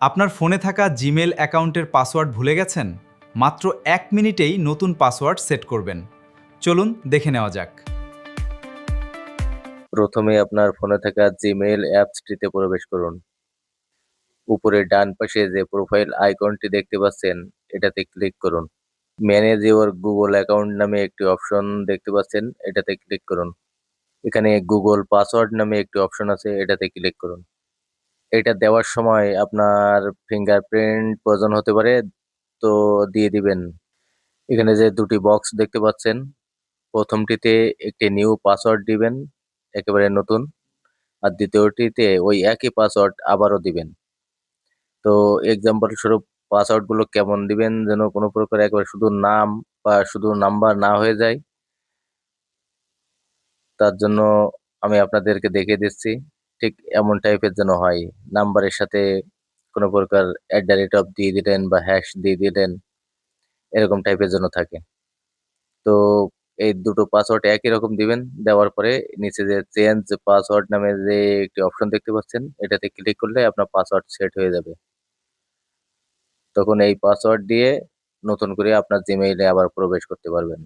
আপনার ফোনে থাকা জিমেল অ্যাকাউন্টের পাসওয়ার্ড ভুলে গেছেন? মাত্র ১ মিনিটেই নতুন পাসওয়ার্ড সেট করবেন। চলুন দেখে নেওয়া যাক। প্রথমে আপনার ফোনে থাকা জিমেইল অ্যাপসটিতে প্রবেশ করুন। উপরে ডান পাশে যে প্রোফাইল আইকনটি দেখতে পাচ্ছেন, এটাতে ক্লিক করুন। ম্যানেজ ইওর গুগল অ্যাকাউন্ট নামে একটি অপশন দেখতে পাচ্ছেন, এটাতে ক্লিক করুন। এখানে গুগল পাসওয়ার্ড নামে একটি অপশন আছে, এটাতে ক্লিক করুন। এটা দেওয়ার সময় আপনার ফিঙ্গারপ্রিন্ট প্রয়োজন হতে পারে, তো দিয়ে দিবেন। এখানে যে দুটি বক্স দেখতে পাচ্ছেন, প্রথমটিতে একটি নিউ পাসওয়ার্ড দিবেন, একেবারে নতুন। আর দ্বিতীয়টিতে ওই একই পাসওয়ার্ড আবারও দিবেন। তো এক্সাম্পল স্বরূপ পাসওয়ার্ড গুলো কেমন দিবেন যেন কোনো প্রকার একেবারে শুধু নাম বা শুধু নাম্বার না হয়ে যায়। তার জন্য আমি আপনাদেরকে দেখিয়ে দিচ্ছি। ঠিক এমন টাইপের যেন হয়। নাম্বারের সাথে কোনো প্রকার @ দিয়ে দিলেন বা হ্যাশ দিয়ে দিলেন, এরকম টাইপের যেন থাকে। তো এই দুটো পাসওয়ার্ড একই রকম দিবেন। দেওয়ার পরে নিচে যে চেঞ্জ পাসওয়ার্ড নামে যে একটি অপশন দেখতে পাচ্ছেন, এটাতে ক্লিক করলে আপনার পাসওয়ার্ড সেট হয়ে যাবে। তখন এই পাসওয়ার্ড দিয়ে নতুন করে আপনার জিমেইলে আবার প্রবেশ করতে পারবেন।